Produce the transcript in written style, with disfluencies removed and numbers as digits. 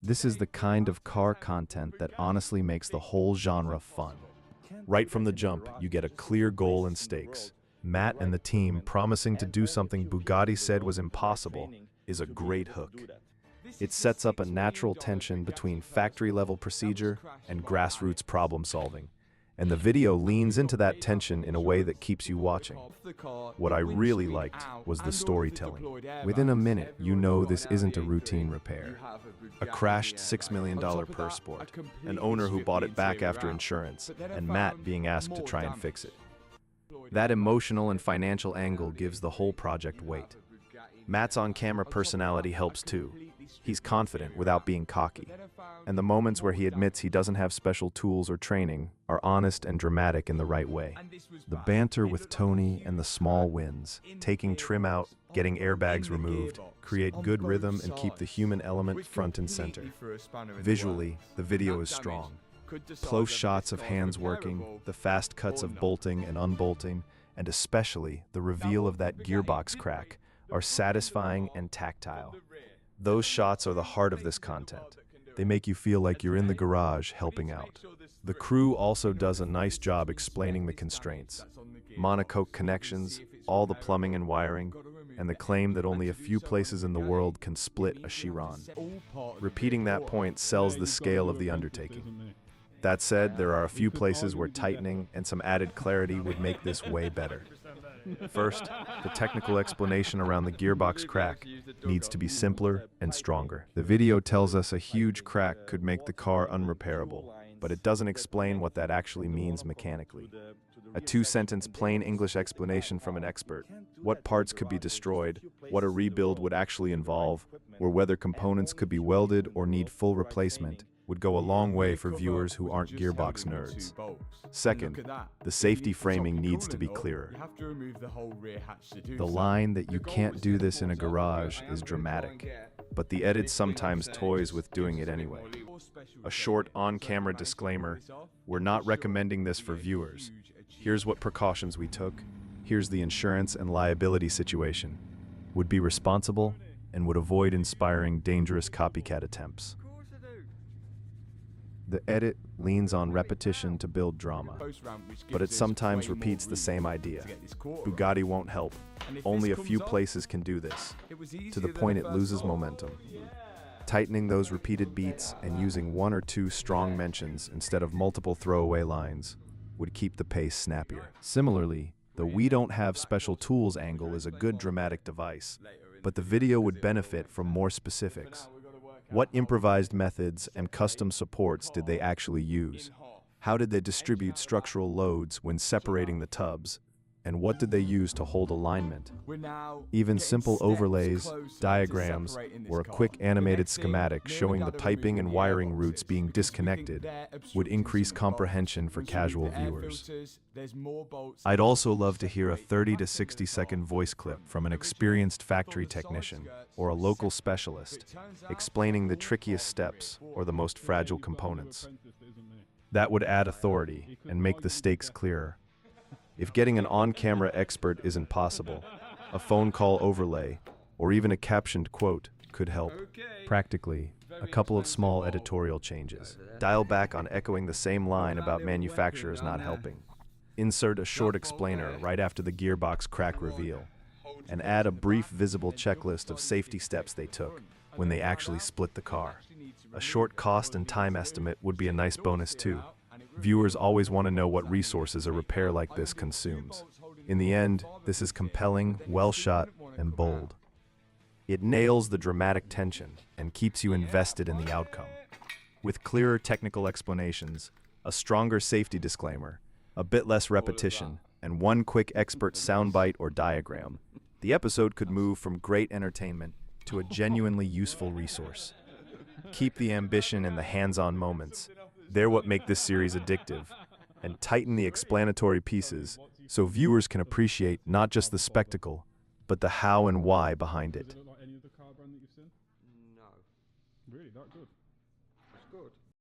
This is the kind of car content that honestly makes the whole genre fun. Right from the jump, you get a clear goal and stakes. Matt and the team promising to do something Bugatti said was impossible is a great hook. It sets up a natural tension between factory-level procedure and grassroots problem-solving, and the video leans into that tension in a way that keeps you watching. What I really liked was the storytelling. Within a minute, you know this isn't a routine repair. A crashed $6 million Pur Sport, an owner who bought it back after insurance, and Matt being asked to try and fix it. That emotional and financial angle gives the whole project weight. Matt's on-camera personality helps too. He's confident without being cocky, and the moments where he admits he doesn't have special tools or training are honest and dramatic in the right way. The banter with Tony and the small wins, taking trim out, getting airbags removed, create good rhythm and keep the human element front and center. Visually, the video is strong. Close shots of hands working, the fast cuts of bolting and unbolting, and especially the reveal of that gearbox crack are satisfying and tactile. Those shots are the heart of this content. They make you feel like you're in the garage helping out. The crew also does a nice job explaining the constraints. Monocoque connections, all the plumbing and wiring, and the claim that only a few places in the world can split a Chiron. Repeating that point sells the scale of the undertaking. That said, there are a few places where tightening and some added clarity would make this way better. First, the technical explanation around the gearbox crack needs to be simpler and stronger. The video tells us a huge crack could make the car unrepairable, but it doesn't explain what that actually means mechanically. A two-sentence plain English explanation from an expert, what parts could be destroyed, what a rebuild would actually involve, or whether components could be welded or need full replacement, would go a long way for viewers who aren't gearbox nerds. Second, the safety framing needs to be clearer. The line that you can't do this in a garage is dramatic, but the edit sometimes toys with doing it anyway. A short on-camera disclaimer, we're not recommending this for viewers. Here's what precautions we took. Here's the insurance and liability situation. Would be responsible and would avoid inspiring dangerous copycat attempts. The edit leans on repetition to build drama, but it sometimes repeats the same idea. Bugatti won't help. Only a few places can do this, to the point it loses momentum. Tightening those repeated beats and using one or two strong mentions instead of multiple throwaway lines would keep the pace snappier. Similarly, the "we don't have special tools" angle is a good dramatic device, but the video would benefit from more specifics. What improvised methods and custom supports did they actually use? How did they distribute structural loads when separating the tubs? And what did they use to hold alignment? Even simple overlays, diagrams, or a quick animated schematic showing the piping and wiring routes being disconnected would increase comprehension for casual viewers. I'd also love to hear a 30 to 60 second voice clip from an experienced factory technician or a local specialist explaining the trickiest steps or the most fragile components. That would add authority and make the stakes clearer. If getting an on-camera expert isn't possible, a phone call overlay, or even a captioned quote could help. Practically, a couple of small editorial changes. Dial back on echoing the same line about manufacturers not helping. Insert a short explainer right after the gearbox crack reveal, and add a brief visible checklist of safety steps they took when they actually split the car. A short cost and time estimate would be a nice bonus too. Viewers always want to know what resources a repair like this consumes. In the end, this is compelling, well-shot, and bold. It nails the dramatic tension and keeps you invested in the outcome. With clearer technical explanations, a stronger safety disclaimer, a bit less repetition, and one quick expert soundbite or diagram, the episode could move from great entertainment to a genuinely useful resource. Keep the ambition and the hands-on moments. They're what make this series addictive, and tighten the explanatory pieces so viewers can appreciate not just the spectacle, but the how and why behind it.